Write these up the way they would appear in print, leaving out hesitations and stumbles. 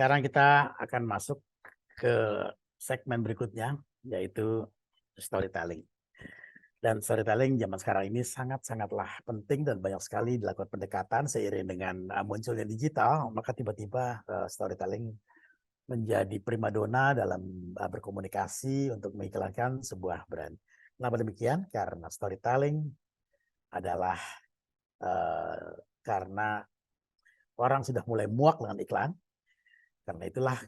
sekarang kita akan masuk ke segmen berikutnya, yaitu storytelling. Dan storytelling zaman sekarang ini sangat-sangatlah penting dan banyak sekali dilakukan pendekatan seiring dengan munculnya digital, maka tiba-tiba storytelling menjadi primadona dalam berkomunikasi untuk mengiklankan sebuah brand. Kenapa demikian? Karena storytelling adalah karena orang sudah mulai muak dengan iklan. Karena itulah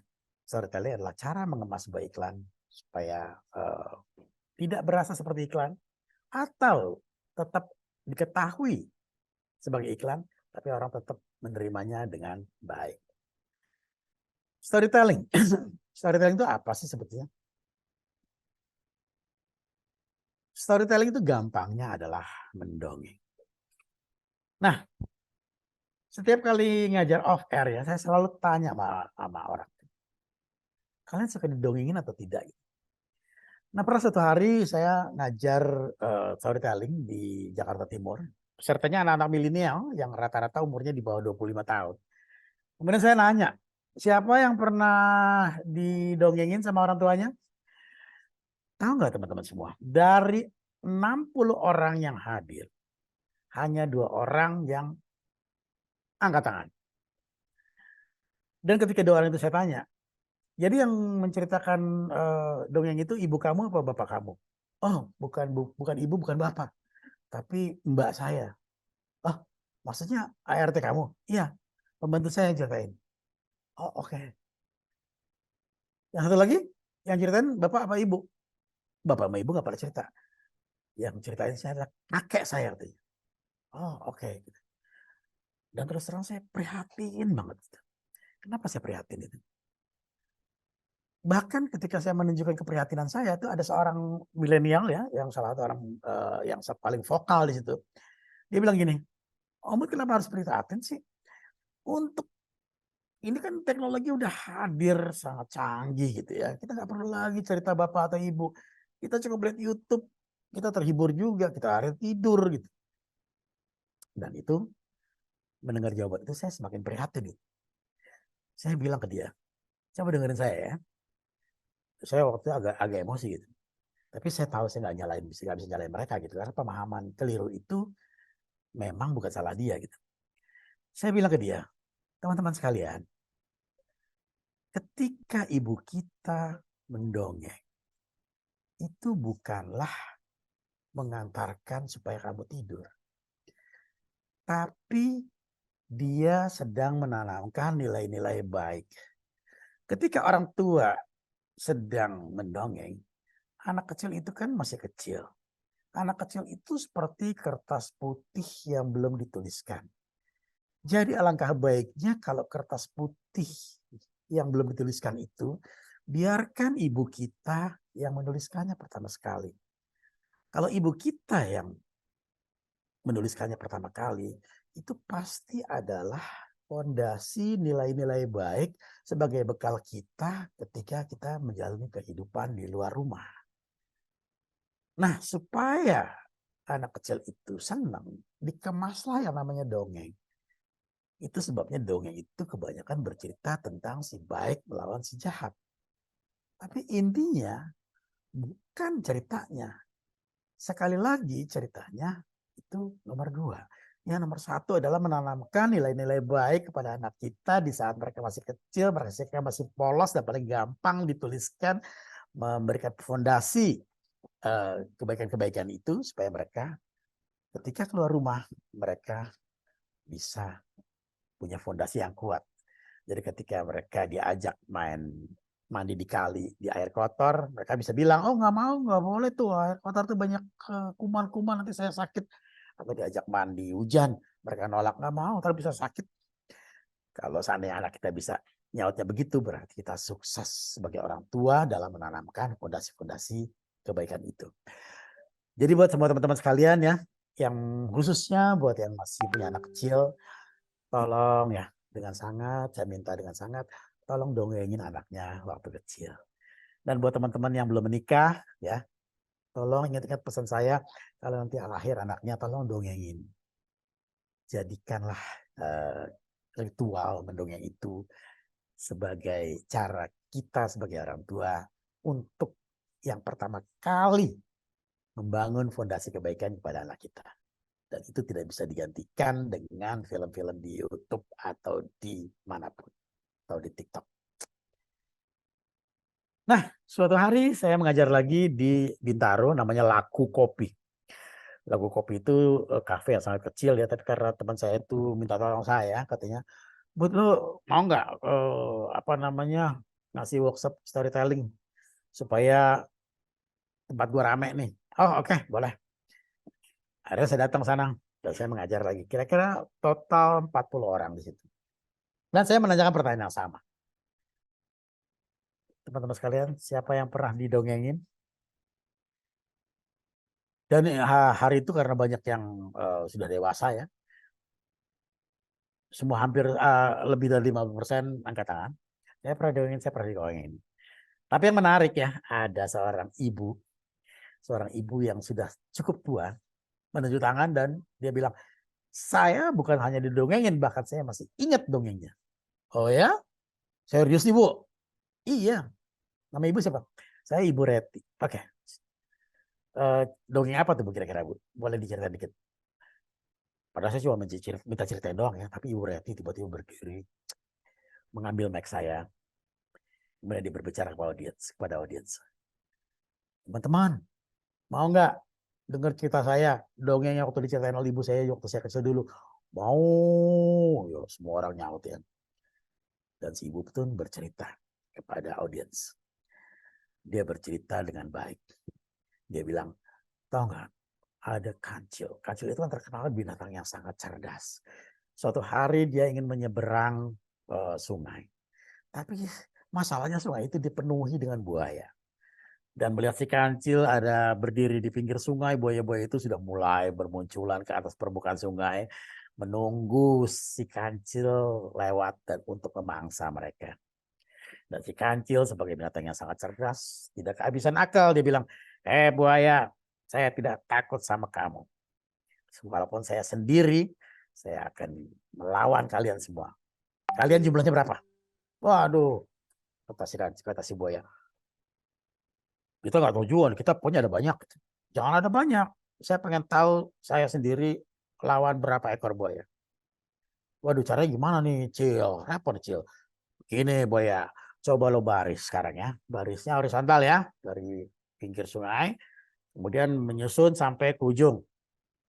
storytelling adalah cara mengemas sebuah iklan supaya tidak berasa seperti iklan atau tetap diketahui sebagai iklan, tapi orang tetap menerimanya dengan baik. Storytelling. Storytelling itu apa sih sebetulnya? Storytelling itu gampangnya adalah mendongeng. Nah, setiap kali ngajar off air ya, saya selalu tanya sama orang. Kalian suka didongengin atau tidak? Nah, pernah suatu hari saya ngajar storytelling di Jakarta Timur. Pesertanya anak-anak milenial yang rata-rata umurnya di bawah 25 tahun. Kemudian saya nanya, siapa yang pernah didongengin sama orang tuanya? Tahu nggak teman-teman semua? Dari 60 orang yang hadir, hanya 2 orang yang angkat tangan. Dan ketika 2 orang itu saya tanya, jadi yang menceritakan dongeng itu ibu kamu apa bapak kamu? Oh, bukan ibu, bukan bapak, tapi mbak saya. Oh, maksudnya ART kamu? Iya, pembantu saya yang ceritain. Oh, oke. Yang satu lagi, yang ceritain bapak apa ibu? Bapak sama ibu nggak pada cerita. Yang ceritain saya adalah kakek saya artinya. Oh, oke. Dan terus terang saya prihatin banget. Kenapa saya prihatin itu? Bahkan ketika saya menunjukkan keprihatinan saya, itu ada seorang milenial ya, yang salah satu orang yang paling vokal di situ. Dia bilang gini, Om kenapa harus prihatin sih? Untuk ini kan teknologi udah hadir sangat canggih gitu ya. Kita nggak perlu lagi cerita bapak atau ibu. Kita cukup lihat YouTube, kita terhibur juga, kita hari tidur gitu. Dan itu mendengar jawaban itu saya semakin prihatin gitu. Saya bilang ke dia, coba dengerin saya ya. Saya waktu itu agak emosi gitu. Tapi saya tahu saya nggak bisa nyalain mereka gitu. Karena pemahaman keliru itu memang bukan salah dia gitu. Saya bilang ke dia, teman-teman sekalian, ketika ibu kita mendongeng, itu bukanlah mengantarkan supaya kamu tidur. Tapi dia sedang menanamkan nilai-nilai baik. Ketika orang tua sedang mendongeng, anak kecil itu kan masih kecil. Anak kecil itu seperti kertas putih yang belum dituliskan. Jadi alangkah baiknya kalau kertas putih yang belum dituliskan itu, biarkan ibu kita yang menuliskannya pertama sekali. Kalau ibu kita yang menuliskannya pertama kali, itu pasti adalah fondasi nilai-nilai baik sebagai bekal kita ketika kita menjalani kehidupan di luar rumah. Nah, supaya anak kecil itu senang, dikemaslah yang namanya dongeng. Itu sebabnya dongeng itu kebanyakan bercerita tentang si baik melawan si jahat. Tapi intinya bukan ceritanya. Sekali lagi ceritanya itu nomor 2. Yang nomor 1 adalah menanamkan nilai-nilai baik kepada anak kita di saat mereka masih kecil, mereka masih polos dan paling gampang dituliskan, memberikan fondasi kebaikan-kebaikan itu supaya mereka ketika keluar rumah mereka bisa punya fondasi yang kuat. Jadi ketika mereka diajak main mandi di kali di air kotor, mereka bisa bilang, oh nggak mau, nggak boleh tuh air kotor tuh banyak kuman-kuman nanti saya sakit. Atau diajak mandi hujan, mereka nolak nggak mau, ntar bisa sakit. Kalau seandainya anak kita bisa nyautnya begitu, berarti kita sukses sebagai orang tua dalam menanamkan fondasi-fondasi kebaikan itu. Jadi buat semua teman-teman sekalian ya, yang khususnya buat yang masih punya anak kecil, tolong ya dengan sangat, saya minta dengan sangat, tolong dongengin anaknya waktu kecil. Dan buat teman-teman yang belum menikah, ya, tolong ingat-ingat pesan saya, kalau nanti lahir anaknya, tolong dongengin. Jadikanlah ritual mendongeng itu sebagai cara kita sebagai orang tua untuk yang pertama kali membangun fondasi kebaikan kepada anak kita. Dan itu tidak bisa digantikan dengan film-film di YouTube atau di manapun, atau di TikTok. Nah, suatu hari saya mengajar lagi di Bintaro, namanya Laku Kopi. Laku Kopi itu kafe yang sangat kecil ya, tapi karena teman saya itu minta tolong saya, katanya, "Bud, lu mau nggak ngasih workshop storytelling supaya tempat gua rame nih?" "Oh, oke, boleh." Akhirnya saya datang sana dan saya mengajar lagi. Kira-kira total 40 orang di situ. Dan saya menanyakan pertanyaan yang sama. Teman-teman sekalian, siapa yang pernah didongengin? Dan hari itu karena banyak yang sudah dewasa ya, semua hampir lebih dari 50% angkat tangan. Saya pernah didongengin. Tapi yang menarik ya, ada seorang ibu yang sudah cukup tua, menunjuk tangan dan dia bilang, "Saya bukan hanya didongengin, bahkan saya masih ingat dongengnya." "Oh ya? Serius nih, Bu?" "Iya." "Nama Ibu siapa?" "Saya Ibu Reti." "Oke. Dongeng apa tuh Bu kira-kira, Bu? Boleh diceritain dikit?" Padahal saya cuma minta ceritain doang ya, tapi Ibu Reti tiba-tiba berdiri, mengambil mic saya, kemudian dia berbicara kepada audiens. "Teman-teman, mau nggak dengar cerita saya, dongeng yang waktu diceritain oleh ibu saya waktu saya kecil dulu?" "Mau." Ya, semua orang nyaut ya. Dan si ibu pun bercerita kepada audiens. Dia bercerita dengan baik. Dia bilang, "Tahu nggak, ada kancil. Kancil itu kan terkenal binatang yang sangat cerdas. Suatu hari dia ingin menyeberang sungai. Tapi masalahnya sungai itu dipenuhi dengan buaya. Dan melihat si kancil ada berdiri di pinggir sungai, buaya-buaya itu sudah mulai bermunculan ke atas permukaan sungai, menunggu si kancil lewat dan untuk memangsa mereka. Dan si kancil sebagai binatang yang sangat cerdas, tidak kehabisan akal, dia bilang, buaya, saya tidak takut sama kamu. Walaupun saya sendiri, saya akan melawan kalian semua. Kalian jumlahnya berapa?" "Waduh," kata si buaya, "kita nggak tahu juga, kita pokoknya ada banyak." "Jangan ada banyak. Saya pengen tahu saya sendiri lawan berapa ekor buaya." "Waduh, caranya gimana nih, Cil?" "Repot, Cil. Gini, buaya, coba lo baris sekarang ya. Barisnya horizontal ya, dari pinggir sungai, kemudian menyusun sampai ke ujung.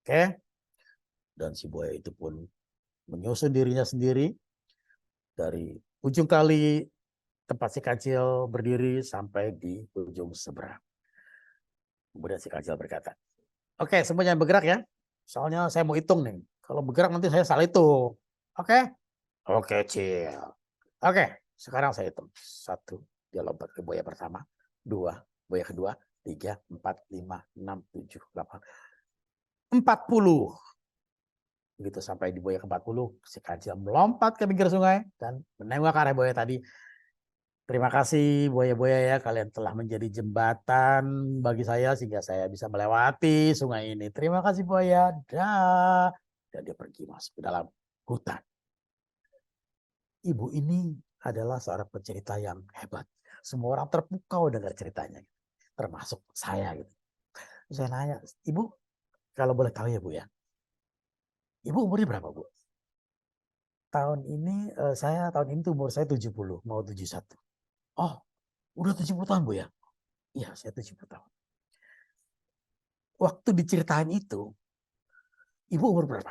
Oke?" Dan si buaya itu pun menyusun dirinya sendiri dari ujung kali tempat si kancil berdiri sampai di ujung seberang. Kemudian si kancil berkata, "Oke, semuanya bergerak ya. Soalnya saya mau hitung nih. Kalau bergerak nanti saya salah hitung. Oke?" "Oke, Cil." "Oke, sekarang saya hitung. 1, dia lompat ke buaya pertama. 2, buaya kedua. 3, 4, 5, 6, 7, 8, 40. Begitu sampai di buaya ke-40, si kancil melompat ke pinggir sungai dan menengok ke arah buaya tadi. "Terima kasih buaya-buaya ya, kalian telah menjadi jembatan bagi saya sehingga saya bisa melewati sungai ini. Terima kasih buaya, dah." Dan dia pergi masuk ke dalam hutan. Ibu ini adalah seorang pencerita yang hebat. Semua orang terpukau dengar ceritanya, termasuk saya gitu. Saya nanya, "Ibu, kalau boleh tahu ya Bu ya, Ibu umurnya berapa Bu?" Tahun ini tuh umur saya 70, mau 71. "Oh, udah 70 tahun Bu ya?" "Iya, saya 70 tahun." Waktu diceritain itu, Ibu umur berapa?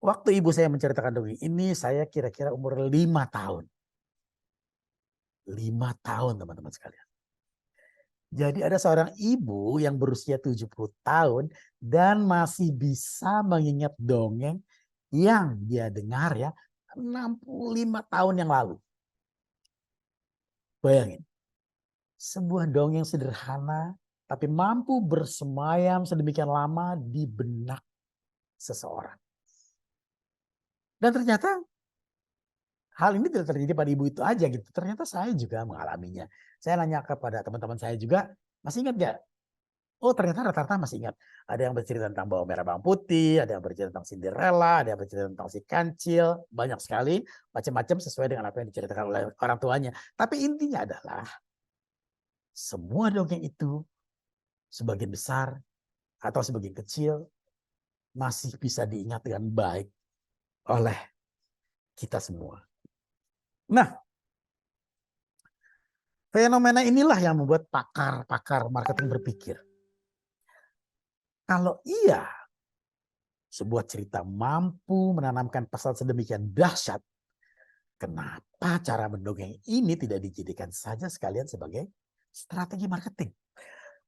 Waktu ibu saya menceritakan dongeng ini, saya kira-kira umur 5 tahun. 5 tahun teman-teman sekalian. Jadi ada seorang ibu yang berusia 70 tahun dan masih bisa mengingat dongeng yang dia dengar ya 65 tahun yang lalu. Bayangin, sebuah dongeng sederhana tapi mampu bersemayam sedemikian lama di benak seseorang. Dan ternyata hal ini tidak terjadi pada ibu itu aja gitu. Ternyata saya juga mengalaminya. Saya nanya kepada teman-teman saya juga, "Masih ingat gak Oh ternyata rata-rata masih ingat. Ada yang bercerita tentang bawang merah bawang putih, ada yang bercerita tentang Cinderella, ada yang bercerita tentang si kancil, banyak sekali, macam-macam sesuai dengan apa yang diceritakan oleh orang tuanya. Tapi intinya adalah semua dongeng itu sebagian besar atau sebagian kecil masih bisa diingat dengan baik oleh kita semua. Nah, fenomena inilah yang membuat pakar-pakar marketing berpikir, kalau iya sebuah cerita mampu menanamkan pesan sedemikian dahsyat, kenapa cara mendongeng ini tidak dijadikan saja sekalian sebagai strategi marketing?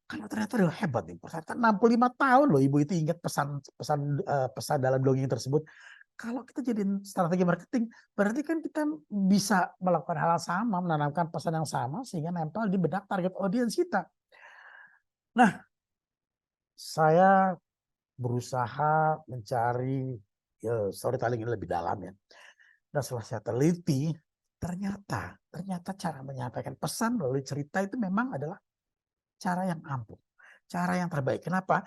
Karena ternyata udah hebat nih, ternyata 65 tahun loh ibu itu ingat pesan dalam dongeng tersebut. Kalau kita jadiin strategi marketing, berarti kan kita bisa melakukan hal yang sama, menanamkan pesan yang sama sehingga nempel di benak target audiens kita. Nah, saya berusaha mencari storytelling ini lebih dalam ya. Dan setelah saya teliti, ternyata cara menyampaikan pesan melalui cerita itu memang adalah cara yang ampuh, cara yang terbaik. Kenapa?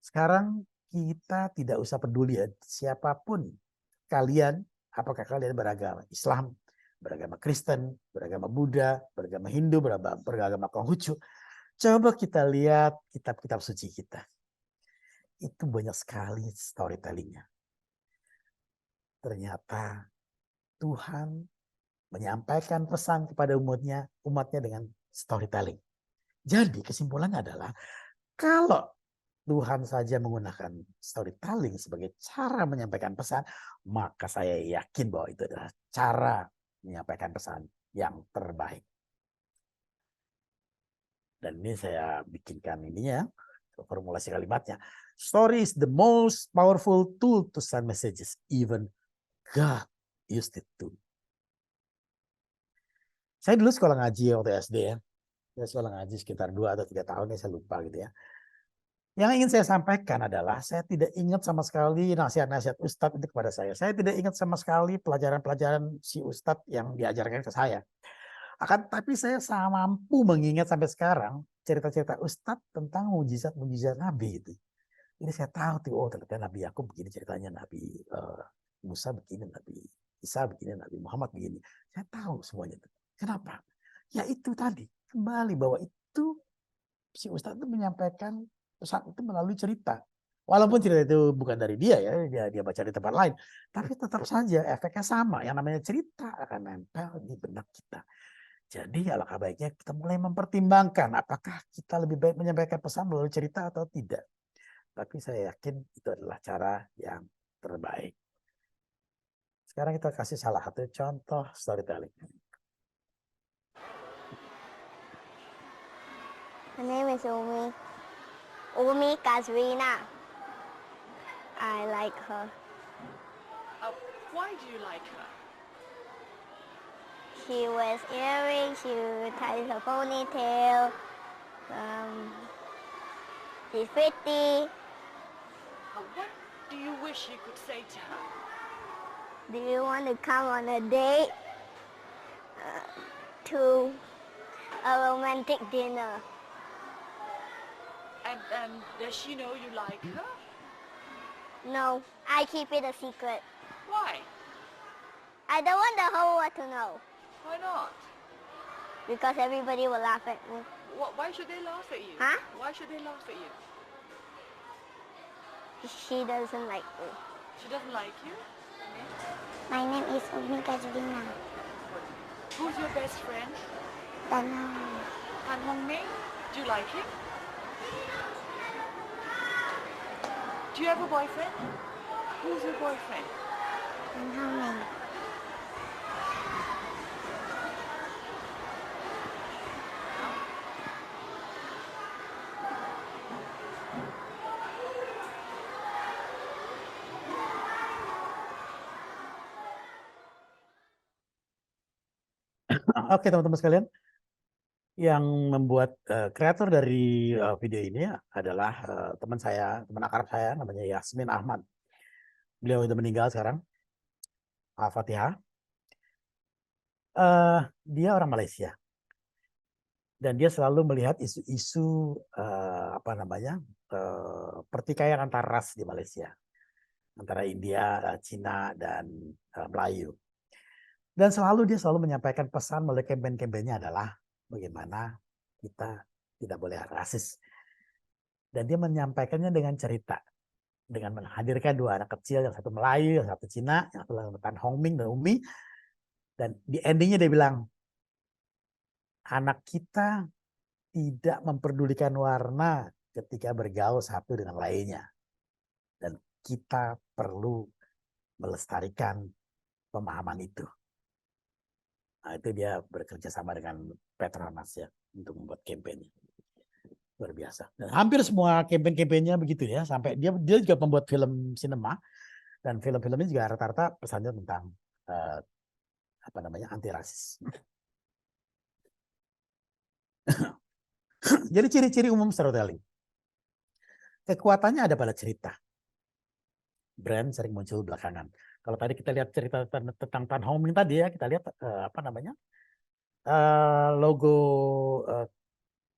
Sekarang kita tidak usah peduli ya, siapapun kalian, apakah kalian beragama Islam, beragama Kristen, beragama Buddha, beragama Hindu, beragama Konghucu. Coba kita lihat kitab-kitab suci kita. Itu banyak sekali storytellingnya. Ternyata Tuhan menyampaikan pesan kepada umatnya dengan storytelling. Jadi kesimpulannya adalah kalau Tuhan saja menggunakan storytelling sebagai cara menyampaikan pesan, maka saya yakin bahwa itu adalah cara menyampaikan pesan yang terbaik. Dan ini saya bikinkan ininya, formulasi kalimatnya. Story is the most powerful tool to send messages. Even God used it too. Saya dulu sekolah ngaji waktu SD ya. Saya sekolah ngaji sekitar 2 atau 3 tahun ya, saya lupa gitu ya. Yang ingin saya sampaikan adalah saya tidak ingat sama sekali nasihat-nasihat Ustadz itu kepada saya. Saya tidak ingat sama sekali pelajaran-pelajaran si Ustadz yang diajarkan ke saya. Tapi saya mampu mengingat sampai sekarang cerita-cerita Ustadz tentang mujizat-mujizat Nabi itu. Ini saya tahu tuh, oh ternyata Nabi Yakub begini ceritanya, Nabi Musa begini, Nabi Isa begini, Nabi Muhammad begini. Saya tahu semuanya itu. Kenapa? Ya itu tadi, kembali bahwa itu si Ustadz itu menyampaikan pesan itu melalui cerita. Walaupun cerita itu bukan dari dia ya, dia baca di tempat lain, tapi tetap saja efeknya sama. Yang namanya cerita akan nempel di benak kita. Jadi alangkah baiknya kita mulai mempertimbangkan apakah kita lebih baik menyampaikan pesan melalui cerita atau tidak. Tapi saya yakin itu adalah cara yang terbaik. Sekarang kita kasih salah satu contoh storytelling. My name is Umi. Umi Kazrina. I like her. Why do you like her? She wears earrings, she ties a ponytail. She's pretty. What do you wish you could say to her? Do you want to come on a date to a romantic dinner? And does she know you like her? No, I keep it a secret. Why? I don't want the whole world to know Why not? because everybody will laugh at me. Why should they laugh at you? Huh? Why should they laugh at you? She doesn't like me. She doesn't like you? My name is Umi Kazrina. Who's your best friend? Tanang. Han Hongming? Do you like him? Do you have a boyfriend? Who's your boyfriend? Tanang. Oke teman-teman sekalian, yang membuat kreator dari video ini adalah teman saya, teman akrab saya, namanya Yasmin Ahmad. Beliau sudah meninggal sekarang. Al-Fatihah. Dia orang Malaysia. Dan dia selalu melihat isu-isu pertikaian antar ras di Malaysia, antara India, Cina, dan Melayu. Dan dia selalu menyampaikan pesan melalui kampanye-kampanyennya adalah bagaimana kita tidak boleh rasis. Dan dia menyampaikannya dengan cerita, dengan menghadirkan dua anak kecil, yang satu Melayu, yang satu Cina, yang satu Tan Hong Ming dan Umi. Dan di endingnya dia bilang, anak kita tidak memperdulikan warna ketika bergaul satu dengan lainnya. Dan kita perlu melestarikan pemahaman itu. Nah, itu dia bekerja sama dengan Petronas ya untuk membuat kampanye. Luar biasa. Dan hampir semua kampanye-kampanyenya begitu ya, sampai dia juga membuat film sinema, dan film-filmnya juga rata-rata pesannya tentang anti rasis. Jadi ciri-ciri umum storytelling. Kekuatannya ada pada cerita. Brand sering muncul belakangan. Kalau tadi kita lihat cerita tentang Tan Hong Ming tadi ya, kita lihat logo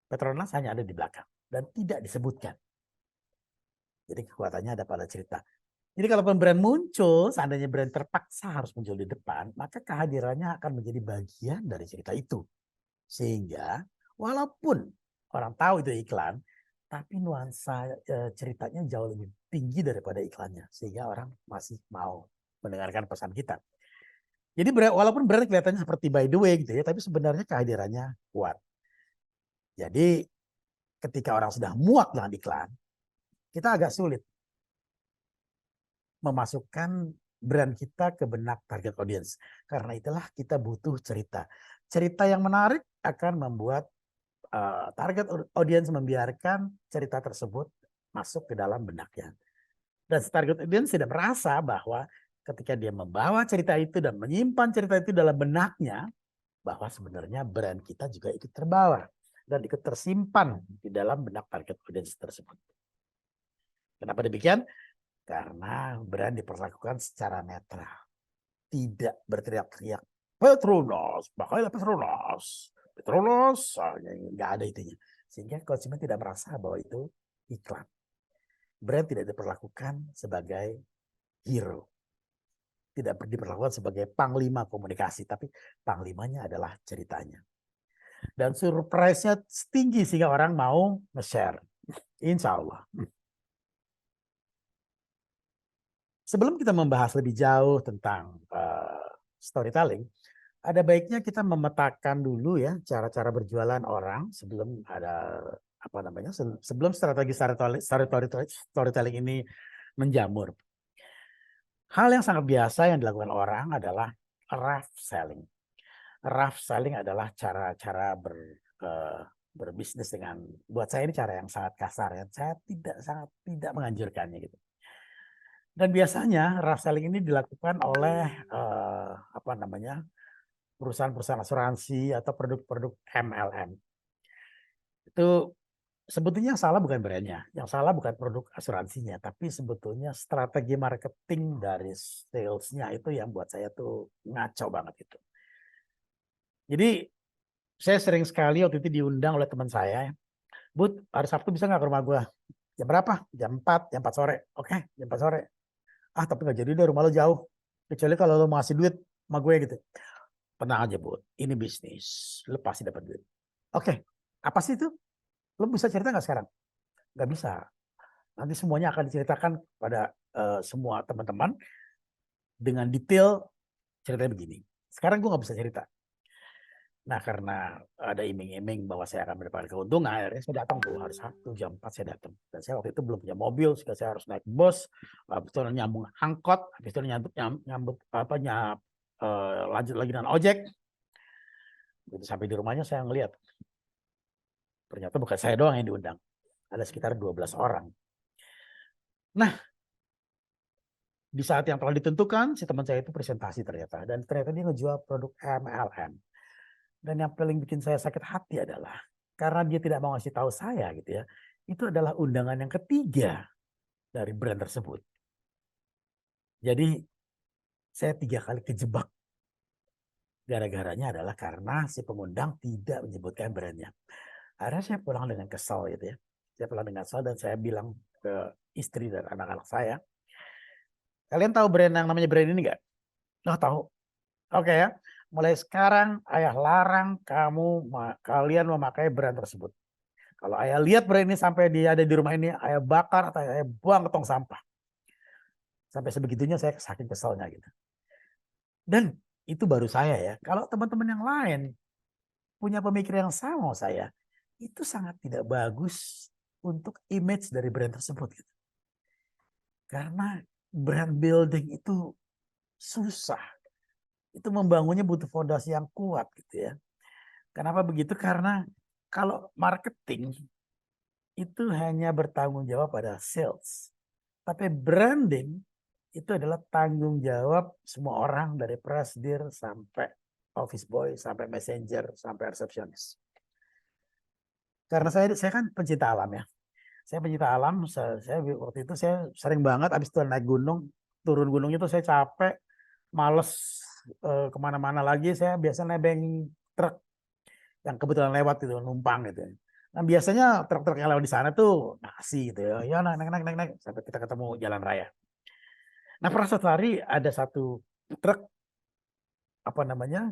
Petronas hanya ada di belakang dan tidak disebutkan. Jadi kekuatannya ada pada cerita. Jadi kalau brand muncul, seandainya brand terpaksa harus muncul di depan, maka kehadirannya akan menjadi bagian dari cerita itu. Sehingga walaupun orang tahu itu iklan, tapi nuansa ceritanya jauh lebih tinggi daripada iklannya. Sehingga orang masih mau mendengarkan pesan kita. Jadi walaupun brand kelihatannya seperti by the way gitu ya, tapi sebenarnya kehadirannya kuat. Jadi ketika orang sudah muak dengan iklan, kita agak sulit memasukkan brand kita ke benak target audience. Karena itulah kita butuh cerita. Cerita yang menarik akan membuat target audience membiarkan cerita tersebut masuk ke dalam benaknya. Dan target audience tidak merasa bahwa ketika dia membawa cerita itu dan menyimpan cerita itu dalam benaknya, bahwa sebenarnya brand kita juga ikut terbawa dan ikut tersimpan di dalam benak target audience tersebut. Kenapa demikian? Karena brand diperlakukan secara netral. Tidak berteriak-teriak, Petronas, pakailah Petronas. Petronas, nggak ada itunya. Sehingga konsumen tidak merasa bahwa itu iklan. Brand tidak diperlakukan sebagai hero. Tidak diperlakukan sebagai panglima komunikasi, tapi panglimanya adalah ceritanya. Dan surprise-nya tinggi sehingga orang mau nge-share. Insya Allah. Sebelum kita membahas lebih jauh tentang storytelling, ada baiknya kita memetakan dulu ya cara-cara berjualan orang sebelum ada sebelum strategi storytelling ini menjamur. Hal yang sangat biasa yang dilakukan orang adalah rough selling. Rough selling adalah cara-cara berbisnis dengan, buat saya ini cara yang sangat kasar ya. Saya sangat tidak menganjurkannya gitu. Dan biasanya rough selling ini dilakukan oleh perusahaan-perusahaan asuransi atau produk-produk MLM. Itu sebetulnya yang salah bukan brandnya, yang salah bukan produk asuransinya, tapi sebetulnya strategi marketing dari salesnya itu yang buat saya tuh ngaco banget itu. Jadi saya sering sekali waktu itu diundang oleh teman saya, Bud, hari Sabtu bisa nggak ke rumah gue? Jam berapa? Jam 4 sore. Oke, jam 4 sore. Tapi nggak jadi deh, rumah lo jauh. Kecuali kalau lo mau ngasih duit sama gue gitu. Tenang aja, Bud. Ini bisnis. Lo pasti dapat duit. Oke, apa sih itu? Lo bisa cerita nggak sekarang? Nggak bisa. Nanti semuanya akan diceritakan pada semua teman-teman dengan detail ceritanya begini. Sekarang gue nggak bisa cerita. Nah, karena ada iming-iming bahwa saya akan mendapatkan keuntungan, akhirnya saya datang tuh hari Sabtu jam 4 saya datang. Dan saya waktu itu belum punya mobil, sehingga saya harus naik bus, habis itu nyambung angkot, habis itu lanjut lagi dengan ojek. Begitu sampai di rumahnya saya ngelihat, ternyata bukan saya doang yang diundang, ada sekitar 12 orang. Nah, di saat yang telah ditentukan, si teman saya itu presentasi ternyata, dan ternyata dia ngejual produk MLM. Dan yang paling bikin saya sakit hati adalah karena dia tidak mau ngasih tahu saya gitu ya. Itu adalah undangan yang ketiga dari brand tersebut. Jadi saya 3 kali kejebak Gara-garanya adalah karena si pengundang tidak menyebutkan brandnya. Akhirnya saya pulang dengan kesal gitu ya. Saya pulang dengan kesal dan saya bilang ke istri dan anak-anak saya, kalian tahu brand yang namanya brand ini nggak? Oh tahu. Oke ya. Mulai sekarang ayah larang kalian memakai brand tersebut. Kalau ayah lihat brand ini sampai dia ada di rumah ini, ayah bakar atau ayah buang ke tong sampah. Sampai sebegitunya saya saking kesalnya gitu. Dan itu baru saya ya. Kalau teman-teman yang lain punya pemikiran yang sama saya, itu sangat tidak bagus untuk image dari brand tersebut. Gitu. Karena brand building itu susah. Itu membangunnya butuh fondasi yang kuat gitu ya. Kenapa begitu? Karena kalau marketing itu hanya bertanggung jawab pada sales. Tapi branding itu adalah tanggung jawab semua orang dari presidir sampai office boy, sampai messenger, sampai resepsionis. Karena saya kan pencinta alam ya. Saya pencinta alam, saya waktu itu saya sering banget habis itu naik gunung, turun gunung itu saya capek, males kemana-mana lagi, saya biasa nebeng truk yang kebetulan lewat itu, numpang gitu. Nah biasanya truk-truk yang lewat di sana tuh ngasih gitu ya, naik, sampai kita ketemu jalan raya. Nah pernah suatu hari ada satu truk, apa namanya,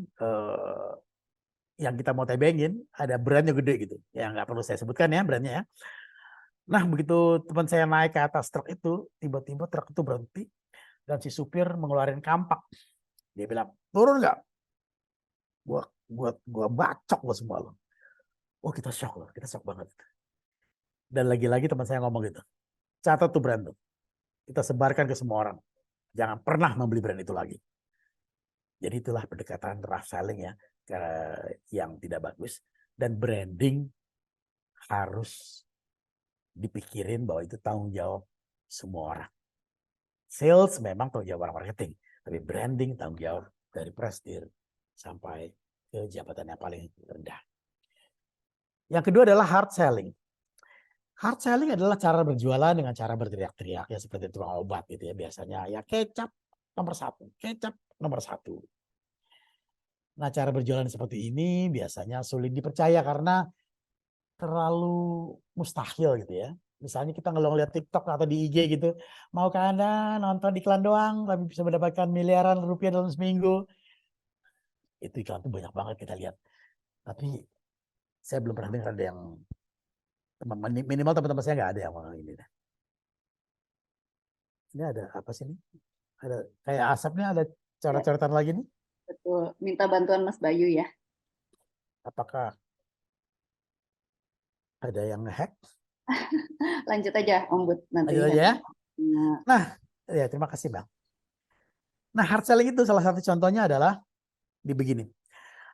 yang kita mau tebengin, ada brandnya gede gitu, yang nggak perlu saya sebutkan ya brandnya ya. Nah begitu teman saya naik ke atas truk itu, tiba-tiba truk itu berhenti dan si supir mengeluarkan kampak. Dia bilang, turun nggak? Gua bacok lo semua lo. Oh kita shock banget. Dan lagi-lagi teman saya ngomong gitu, catat tuh brand tuh, kita sebarkan ke semua orang, jangan pernah membeli brand itu lagi. Jadi itulah pendekatan rough selling ya, yang tidak bagus. Dan branding harus dipikirin bahwa itu tanggung jawab semua orang. Sales memang tanggung jawab orang marketing, tapi branding tanggung jawab dari presidir sampai ke jabatan yang paling rendah. Yang kedua adalah hard selling. Hard selling adalah cara berjualan dengan cara berteriak-teriak ya seperti tukang obat gitu ya, biasanya ya kecap nomor satu. Nah cara berjualan seperti ini biasanya sulit dipercaya karena terlalu mustahil gitu ya. Misalnya kita ngeliat TikTok atau di IG gitu, maukah Anda nonton iklan doang tapi bisa mendapatkan miliaran rupiah dalam seminggu? Itu iklan tuh banyak banget kita lihat. Tapi saya belum pernah dengar ada yang minimal teman-teman saya nggak ada yang mau ini. Ini ada apa sih ini? Ada kayak asapnya, ada coret-coretan lagi nih. Betul, minta bantuan Mas Bayu ya. Apakah ada yang nge-hack? Lanjut aja Om Bud nanti. Lanjut aja ya. Nah, ya terima kasih Bang. Nah, hard selling itu salah satu contohnya adalah di begini.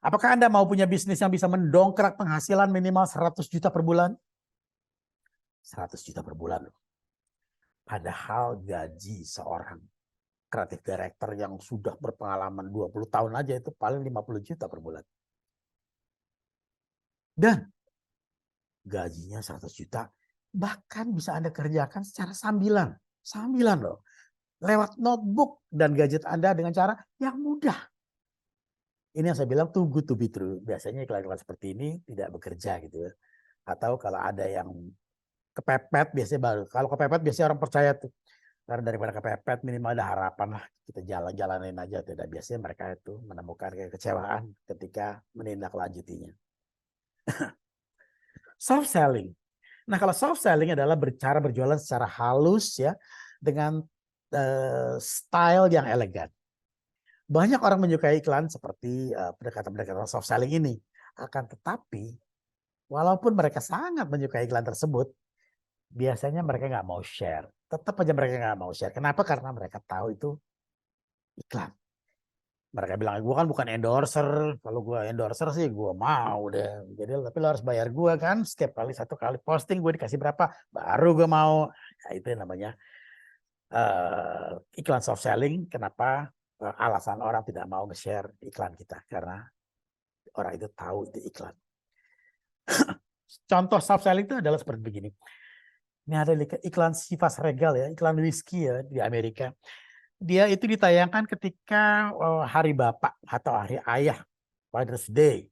Apakah Anda mau punya bisnis yang bisa mendongkrak penghasilan minimal 100 juta per bulan? 100 juta per bulan. Padahal gaji seorang kreatif director yang sudah berpengalaman 20 tahun aja itu paling 50 juta per bulan. Dan gajinya 100 juta bahkan bisa Anda kerjakan secara sambilan. Sambilan loh. Lewat notebook dan gadget Anda dengan cara yang mudah. Ini yang saya bilang too good to be true. Biasanya iklan-iklan seperti ini tidak bekerja gitu ya. Atau kalau ada yang kepepet biasanya baru. Kalau kepepet biasanya orang percaya tuh. Karena daripada kepepet minimal ada harapan lah. Kita jalanin aja. Tidak, biasanya mereka itu menemukan kekecewaan ketika menindaklanjutinya. Soft selling. Nah kalau soft selling adalah cara berjualan secara halus ya. Dengan style yang elegan. Banyak orang menyukai iklan seperti pendekatan-pendekatan soft selling ini. Akan tetapi, walaupun mereka sangat menyukai iklan tersebut, biasanya mereka nggak mau share. Tetap aja mereka nggak mau share. Kenapa? Karena mereka tahu itu iklan. Mereka bilang, gue kan bukan endorser. Kalau gue endorser sih gue mau deh. Jadi tapi lo harus bayar gue kan. Setiap kali satu kali posting gue dikasih berapa, baru gue mau. Nah, itu namanya iklan soft selling. Kenapa? Alasan orang tidak mau nge-share iklan kita karena orang itu tahu itu iklan. Contoh soft selling itu adalah seperti begini. Ini ada iklan Chivas Regal ya, iklan whisky ya di Amerika. Dia itu ditayangkan ketika hari bapak atau hari ayah Father's Day.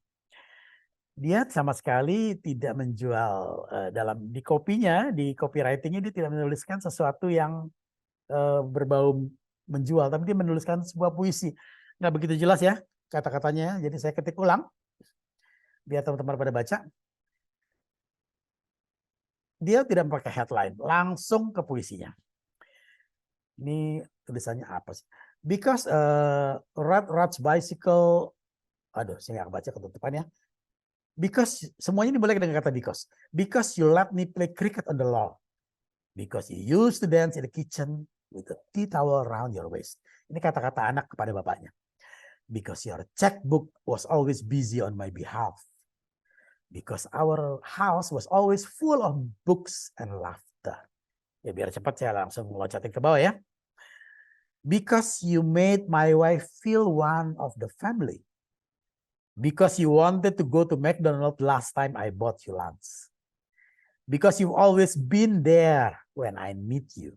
Dia sama sekali tidak menjual di kopinya, di copywritingnya dia tidak menuliskan sesuatu yang berbau menjual, tapi dia menuliskan sebuah puisi. Nggak begitu jelas ya kata-katanya, jadi saya ketik ulang biar teman-teman pada baca. Dia tidak pakai headline, langsung ke puisinya. Ini tulisannya apa sih? Because rat rides bicycle, aduh saya nggak baca ketutupannya. Because semuanya dimulai dengan kata because. Because you let me play cricket on the lawn. Because you used to dance in the kitchen with a tea towel around your waist. Ini kata-kata anak kepada bapaknya. Because your checkbook was always busy on my behalf. Because our house was always full of books and laughter. Ya biar cepat saya langsung loncatin ke bawah ya. Because you made my wife feel one of the family. Because you wanted to go to McDonald's last time I bought you lunch. Because you've always been there when I need you.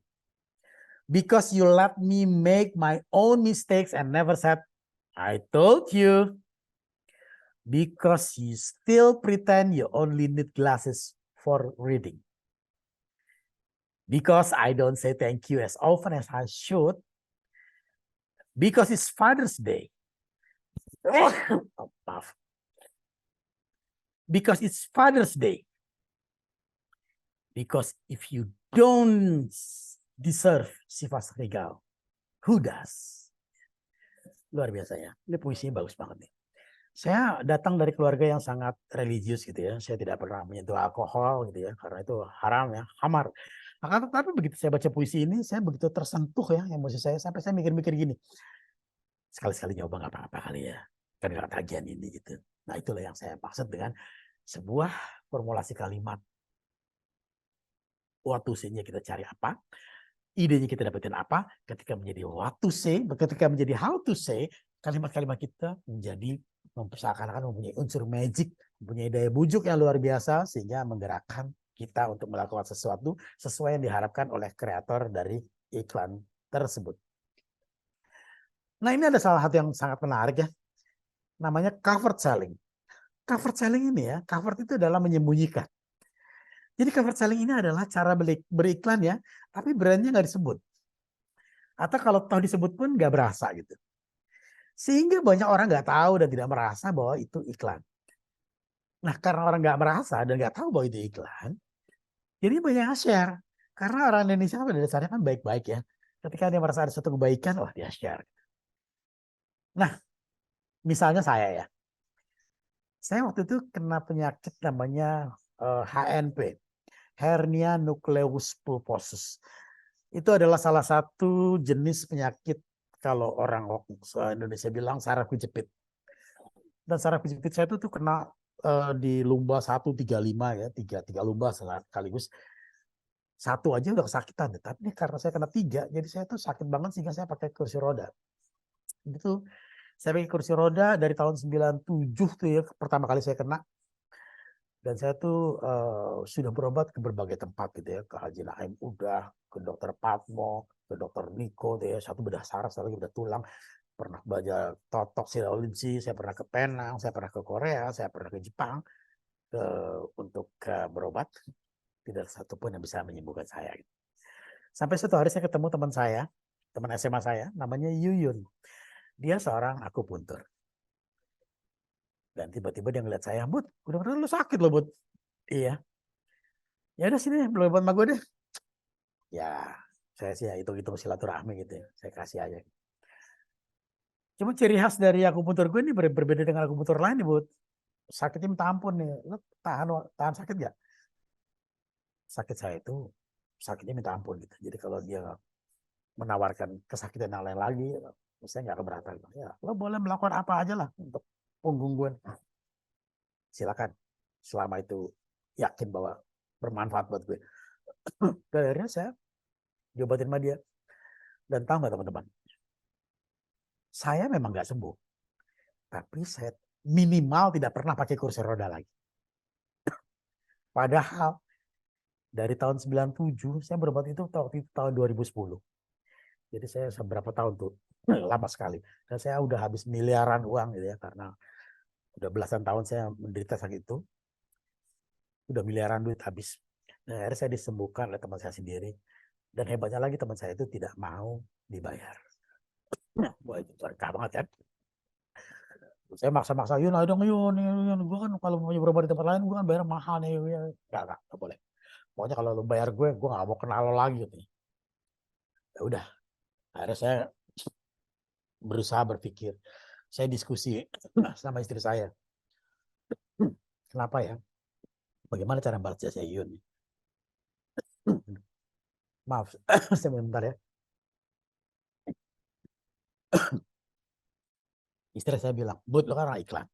Because you let me make my own mistakes and never said, I told you. Because you still pretend you only need glasses for reading. Because I don't say thank you as often as I should. Because it's Father's Day. Oh, maaf. Because it's Father's Day. Because if you don't deserve sifat regal, who does? Luar biasa ya. Ini puisinya bagus banget nih. Saya datang dari keluarga yang sangat religius gitu ya. Saya tidak pernah menyentuh alkohol gitu ya, karena itu haram ya, hamar. Maka tapi begitu saya baca puisi ini, saya begitu tersentuh ya emosi saya sampai saya mikir-mikir gini. Sekali-sekali nyoba nggak apa-apa kali ya. Kan nggak tagihan ini gitu. Nah itulah yang saya maksud dengan sebuah formulasi kalimat. What to say-nya kita cari apa, idenya kita dapetin apa, ketika menjadi what to say, ketika menjadi how to say, kalimat-kalimat kita menjadi seakan-akan mempunyai unsur magic, mempunyai daya bujuk yang luar biasa, sehingga menggerakkan kita untuk melakukan sesuatu sesuai yang diharapkan oleh kreator dari iklan tersebut. Nah ini ada salah satu yang sangat menarik ya, namanya covered selling. Covered selling ini ya, covered itu adalah menyembunyikan. Jadi covered selling ini adalah cara beriklan ya, tapi brandnya nggak disebut. Atau kalau tahu disebut pun nggak berasa gitu. Sehingga banyak orang nggak tahu dan tidak merasa bahwa itu iklan. Nah karena orang nggak merasa dan nggak tahu bahwa itu iklan, jadi banyak yang share. Karena orang Indonesia pada dasarnya kan baik-baik ya. Ketika dia merasa ada suatu kebaikan, wah dia share. Nah misalnya saya ya. Saya waktu itu kena penyakit namanya HNP. Hernia nucleus pulposus. Itu adalah salah satu jenis penyakit kalau orang Indonesia bilang saraf kejepit. Dan saraf kejepit saya itu tuh kena di lumba 135 ya, tiga lumba sekaligus. Satu aja udah kesakitan, tapi karena saya kena 3, jadi saya tuh sakit banget sehingga saya pakai kursi roda. Itu saya pakai kursi roda dari tahun 97 tuh ya, pertama kali saya kena. Dan saya tuh sudah berobat ke berbagai tempat gitu ya, ke Haji Naim udah, ke dokter Patmo, ke dokter Niko tuh ya, satu bedah saraf, satu lagi bedah tulang, pernah belajar totok silaolinsi, saya pernah ke Penang, saya pernah ke Korea, saya pernah ke Jepang untuk berobat, tidak satu pun yang bisa menyembuhkan saya. Sampai suatu hari saya ketemu teman saya, teman SMA saya, namanya Yuyun. Dia seorang akupuntur. Dan tiba-tiba dia ngeliat saya, Bud, udah lu sakit loh, Bud. Iya. Ya udah sini, belum buat sama gue deh. Ya, saya sih ya hitung-hitung silaturahmi gitu ya. Saya kasih aja. Cuma ciri khas dari akupuntur gue ini berbeda dengan akupuntur lain nih, Bud. Sakitnya minta ampun nih. Lu tahan sakit gak? Sakit saya itu sakitnya minta ampun gitu. Jadi kalau dia menawarkan kesakitan yang lain lagi, saya nggak keberatan. Ya, lo boleh melakukan apa aja lah untuk punggung gue. Silakan. Selama itu yakin bahwa bermanfaat buat gue. Dan akhirnya saya diobatin sama dia. Dan tahu nggak teman-teman? Saya memang nggak sembuh. Tapi saya minimal tidak pernah pakai kursi roda lagi. Padahal dari tahun 97 saya berobat itu waktu itu tahun 2010. Jadi saya seberapa tahun tuh? Lama sekali. Dan saya udah habis miliaran uang gitu ya karena Udah belasan tahun saya menderita sakit itu. Udah miliaran duit habis. Dan akhirnya saya disembuhkan oleh teman saya sendiri. Dan hebatnya lagi teman saya itu tidak mau dibayar. Wah itu berkah banget kan. Saya maksa-maksa, Yun, ayo dong Yun. Gue kan kalau mau berobat di tempat lain, gue kan bayar mahal nih. Enggak boleh. Pokoknya kalau lu bayar gue gak mau kenal lo lagi. Gitu. Ya udah, akhirnya saya berusaha berpikir. Saya diskusi sama istri saya. Kenapa ya? Bagaimana cara balas jasa Yun? Maaf, sebentar ya. Istri saya bilang, Bud, lo kan orang iklan.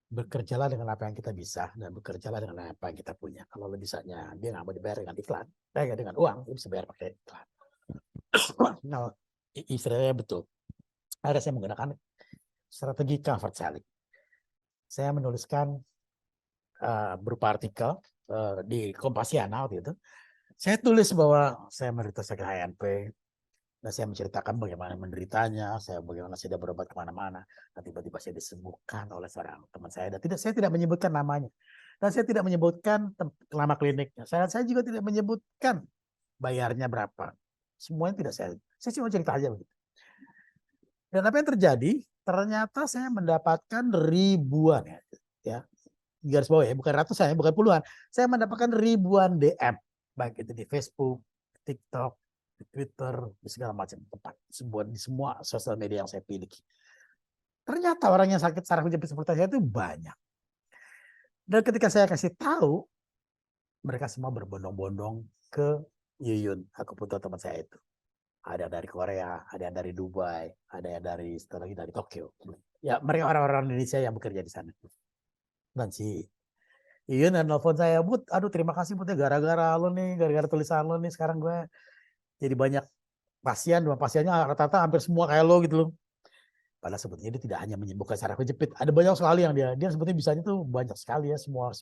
Bekerjalah dengan apa yang kita bisa dan bekerjalah dengan apa yang kita punya. Kalau lo bisanya dia nggak mau dibayar dengan iklan, dengan uang, dia bisa bayar pakai iklan. Nah, istri saya betul. Akhirnya saya menggunakan strategi cover selling. Saya menuliskan berupa artikel di Kompasiana waktu itu. Saya tulis bahwa saya menderita sakit HNP, dan saya menceritakan bagaimana menderitanya, bagaimana saya berobat kemana-mana, dan tiba-tiba saya disembuhkan oleh seorang teman saya. Dan saya tidak menyebutkan namanya, dan saya tidak menyebutkan nama kliniknya. Saya juga tidak menyebutkan bayarnya berapa. Semuanya tidak saya cuma cerita aja begitu. Dan apa yang terjadi? Ternyata saya mendapatkan ribuan ya, garis bawah ya, bukan ratusan, bukan puluhan. Saya mendapatkan ribuan DM, baik itu di Facebook, TikTok, di Twitter, di segala macam tempat, di semua sosial media yang saya miliki. Ternyata orang yang sakit saraf kejepit seperti saya itu banyak. Dan ketika saya kasih tahu, mereka semua berbondong-bondong ke Yuyun, akupuntur teman saya itu. Ada dari Korea, ada yang dari Dubai, ada yang dari Tokyo. Ya, mereka orang-orang Indonesia yang bekerja di sana. Dan si Yuyun nelfon saya, Bud, aduh terima kasih Bud, gara-gara lo nih, gara-gara tulisan lo nih, sekarang gue jadi banyak pasien, pasiennya rata-rata hampir semua kayak lo gitu loh. Padahal sebetulnya dia tidak hanya menyembuhkan saraf kejepit, ada banyak sekali yang dia sebetulnya bisanya tuh banyak sekali ya, semua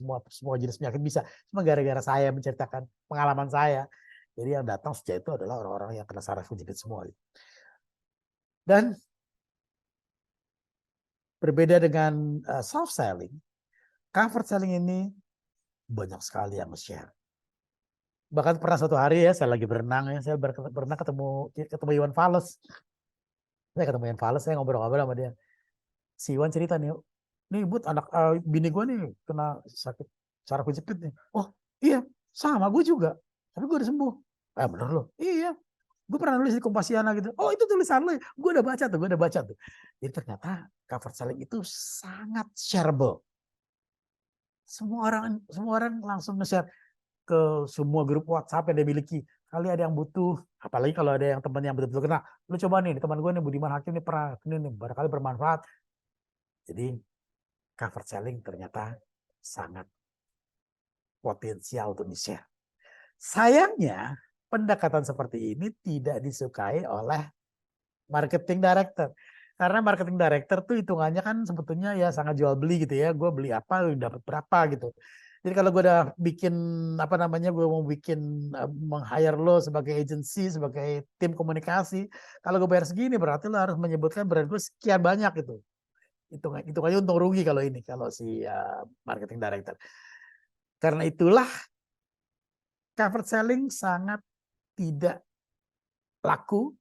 jenis penyakit bisa. Cuma gara-gara saya menceritakan pengalaman saya, jadi yang datang sejak itu adalah orang-orang yang kena saraf kejepit semua. Dan berbeda dengan soft selling, cover selling ini banyak sekali yang nge-share. Bahkan pernah suatu hari ya, saya lagi berenang ya, saya berenang ketemu Iwan Fals. Saya ketemu Iwan Fals, saya ngobrol-ngobrol sama dia. Si Iwan cerita nih Bud, anak bini gue nih kena sakit saraf kejepit nih. Oh iya, sama gue juga. Tapi gue udah sembuh. Bener loh? Iya. Gue pernah nulis di Kompasiana gitu. Oh itu tulisan lo ya? Gue udah baca tuh. Jadi ternyata cover selling itu sangat shareable. Semua orang langsung nge-share ke semua grup WhatsApp yang dia miliki. Kali ada yang butuh, apalagi kalau ada yang teman yang betul-betul kena. Lu coba nih, teman gue nih Budiman Hakim nih pernah ini barangkali bermanfaat. Jadi cover selling ternyata sangat potensial untuk di-share. Sayangnya pendekatan seperti ini tidak disukai oleh marketing director. Karena marketing director tuh hitungannya kan sebetulnya ya sangat jual beli gitu ya. Gue beli apa, dapat berapa gitu. Jadi kalau gue udah bikin gue mau bikin meng-hire lo sebagai agency, sebagai tim komunikasi, kalau gue bayar segini berarti lo harus menyebutkan brand gue sekian banyak gitu. Itu aja untung rugi kalau si marketing director. Karena itulah cover selling sangat tidak laku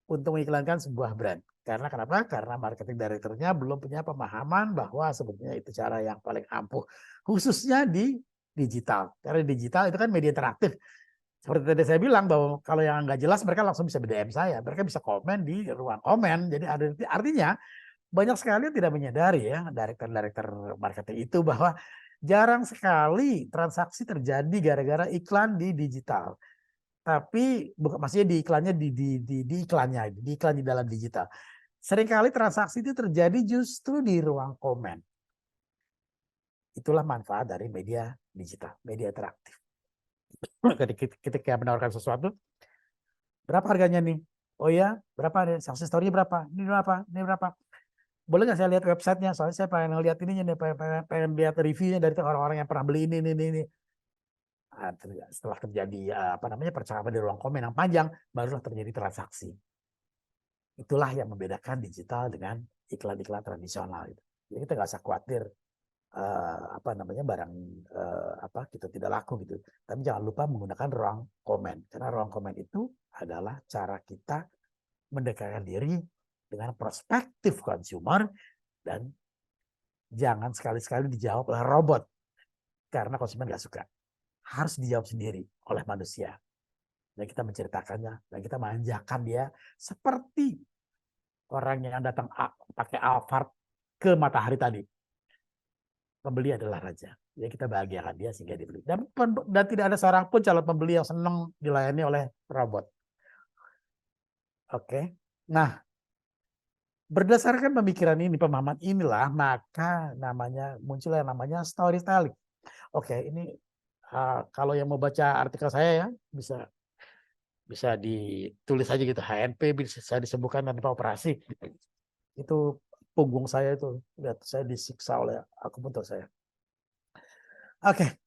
untuk mengiklankan sebuah brand. Karena kenapa? Karena marketing directornya belum punya pemahaman bahwa sebetulnya itu cara yang paling ampuh. Khususnya di digital. Karena digital itu kan media interaktif. Seperti tadi saya bilang bahwa kalau yang nggak jelas mereka langsung bisa DM saya. Mereka bisa komen di ruang komen. Jadi artinya banyak sekali yang tidak menyadari ya director marketing itu bahwa jarang sekali transaksi terjadi gara-gara iklan di digital. Tapi maksudnya di iklan di dalam digital. Seringkali transaksi itu terjadi justru di ruang komen. Itulah manfaat dari media digital, media interaktif. Ketika menawarkan sesuatu, berapa harganya nih? Oh ya, berapa nih? Success story berapa? Ini berapa? Ini berapa? Boleh nggak saya lihat websitenya? Soalnya saya pengen lihat ininya nih, pengen lihat reviewnya dari orang-orang yang pernah beli ini. Setelah terjadi percakapan di ruang komen yang panjang, barulah terjadi transaksi. Itulah yang membedakan digital dengan iklan-iklan tradisional. Jadi kita nggak usah khawatir barang kita tidak laku gitu. Tapi jangan lupa menggunakan ruang komen, karena ruang komen itu adalah cara kita mendekatkan diri dengan perspektif consumer, dan jangan sekali-sekali dijawab oleh robot, karena konsumen nggak suka. Harus dijawab sendiri oleh manusia. Dan kita menceritakannya, dan kita manjakan dia seperti orang yang datang pakai Alphard ke matahari tadi. Pembeli adalah raja. Ya kita bahagiakan dia sehingga dibeli. Dan tidak ada seorang pun calon pembeli yang senang dilayani oleh robot. Oke. Nah, berdasarkan pemikiran ini, pemahaman inilah, maka muncul yang namanya storytelling. Oke, ini kalau yang mau baca artikel saya ya bisa ditulis aja gitu, HNP bisa disembuhkan tanpa operasi. Itu punggung saya itu, lihat saya disiksa oleh akupuntur saya. Oke,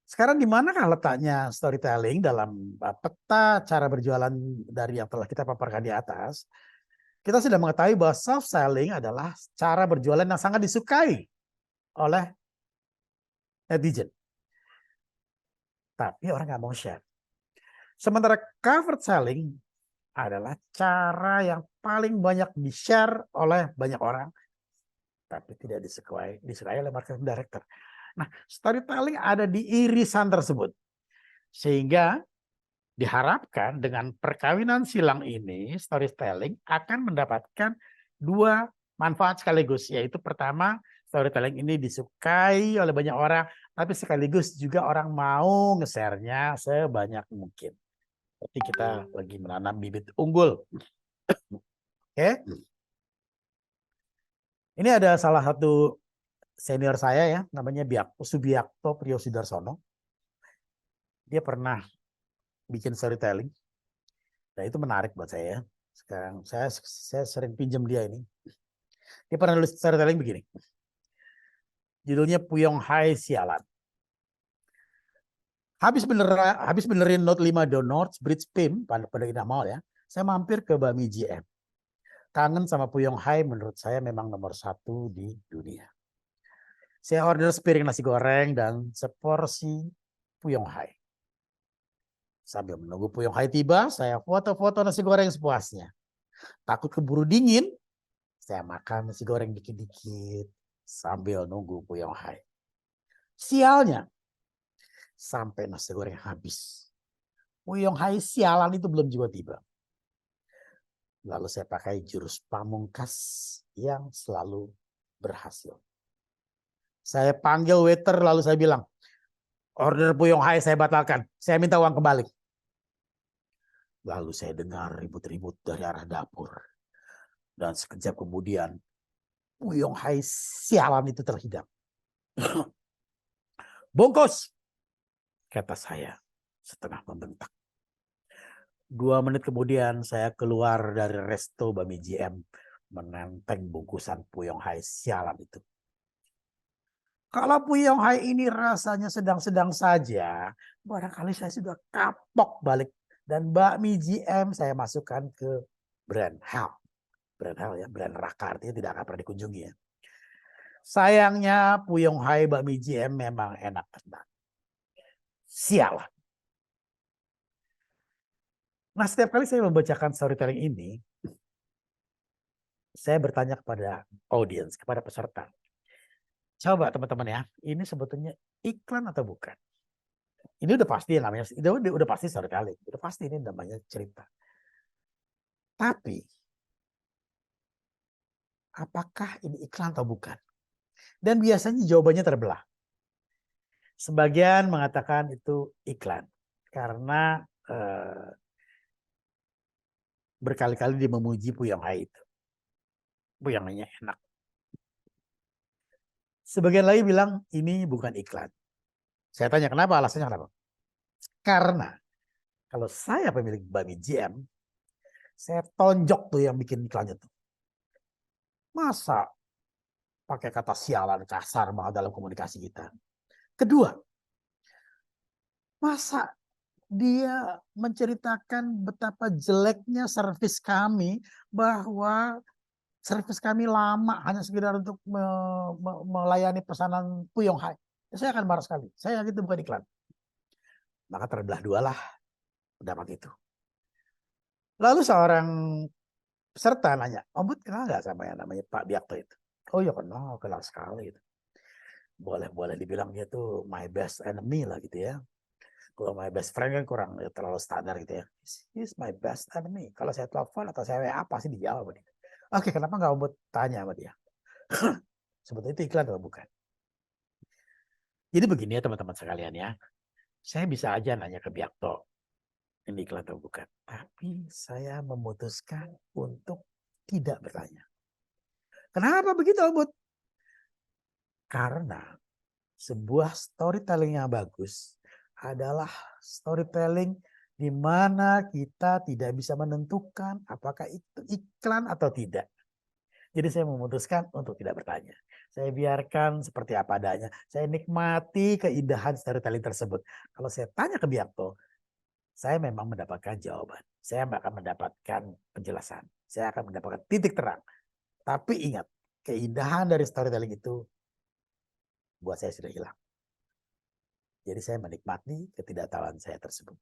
sekarang di manakah letaknya storytelling dalam peta cara berjualan dari yang telah kita paparkan di atas? Kita sudah mengetahui bahwa soft selling adalah cara berjualan yang sangat disukai oleh netizen. Tapi orang nggak mau share. Sementara covered selling adalah cara yang paling banyak di-share oleh banyak orang, tapi tidak disukai oleh marketing director. Nah, storytelling ada di irisan tersebut. Sehingga diharapkan dengan perkawinan silang ini, storytelling akan mendapatkan dua manfaat sekaligus. Yaitu pertama, storytelling ini disukai oleh banyak orang, tapi sekaligus juga orang mau nge-share-nya sebanyak mungkin. Seperti kita lagi menanam bibit unggul. Oke. Ini ada salah satu senior saya ya, namanya Subiakto Priyo Sudarsono. Dia pernah bikin storytelling. Nah, itu menarik buat saya. Sekarang saya sering pinjam dia ini. Dia pernah nulis storytelling begini. Judulnya Puyong Hai Sialan. Habis benerin Note 5 Donuts Bridge PIM pada Indah Mall ya. Saya mampir ke Bami GM. Kangen sama Puyong Hai, menurut saya memang nomor 1 di dunia. Saya order sepiring nasi goreng dan seporsi Puyong Hai. Sambil menunggu Puyong Hai tiba, saya foto-foto nasi goreng sepuasnya. Takut keburu dingin, saya makan nasi goreng dikit-dikit sambil nunggu Puyong Hai. Sialnya, sampai nasi goreng habis, Puyong Hai sialan itu belum juga tiba. Lalu saya pakai jurus pamungkas yang selalu berhasil. Saya panggil waiter lalu saya bilang, order Puyong Hai saya batalkan, saya minta uang kembali. Lalu saya dengar ribut-ribut dari arah dapur. Dan sekejap kemudian, Puyong Hai sialan itu terhidang. Bungkus, kata saya setengah membentak. 2 menit kemudian saya keluar dari resto Bami GM menenteng bungkusan Puyong Hai sialan itu. Kalau Puyong Hai ini rasanya sedang-sedang saja, barangkali saya sudah kapok balik. Dan Bami GM saya masukkan ke brand hell. Brand hell ya, brand neraka, artinya tidak akan pernah dikunjungi ya. Sayangnya Puyong Hai Bami GM memang enak-enak. Sialan. Nah, setiap kali saya membacakan storytelling ini, saya bertanya kepada audiens, kepada peserta. Coba teman-teman ya, ini sebetulnya iklan atau bukan? Ini udah pasti namanya, udah pasti storytelling. Udah pasti ini namanya cerita. Tapi, apakah ini iklan atau bukan? Dan biasanya jawabannya terbelah. Sebagian mengatakan itu iklan. Karena berkali-kali dia memuji Puyong Hai itu. Puyong Hai-nya enak. Sebagian lagi bilang ini bukan iklan. Saya tanya kenapa, alasannya kenapa? Karena kalau saya pemilik Bami GM, saya tonjok tuh yang bikin iklannya tuh. Masa pakai kata sialan kasar banget dalam komunikasi kita. Kedua, masa dia menceritakan betapa jeleknya servis kami, bahwa Servis kami lama hanya sekedar untuk melayani pesanan Puyong Hai. Saya akan marah sekali. Saya yakin itu bukan iklan. Maka terbelah dua lah pendapat itu. Lalu seorang peserta nanya, Ombud kenal nggak sama yang namanya Pak Biakto itu? Oh ya kenal sekali. Gitu. Boleh dibilang dia tuh my best enemy lah gitu ya. Kalau my best friend kan kurang terlalu standar gitu ya. He's my best enemy. Kalau saya telepon atau saya WA pasti dijawab. Oke, kenapa nggak Ombud tanya sama dia? Sebetulnya itu iklan atau bukan? Jadi begini ya teman-teman sekalian ya. Saya bisa aja nanya ke Biakto, ini iklan atau bukan. Tapi saya memutuskan untuk tidak bertanya. Kenapa begitu, Ombud? Karena sebuah storytelling yang bagus adalah storytelling di mana kita tidak bisa menentukan apakah itu iklan atau tidak. Jadi saya memutuskan untuk tidak bertanya. Saya biarkan seperti apa adanya. Saya nikmati keindahan storytelling tersebut. Kalau saya tanya ke Biakto, saya memang mendapatkan jawaban. Saya akan mendapatkan penjelasan. Saya akan mendapatkan titik terang. Tapi ingat, keindahan dari storytelling itu buat saya sudah hilang. Jadi saya menikmati ketidaktahuan saya tersebut.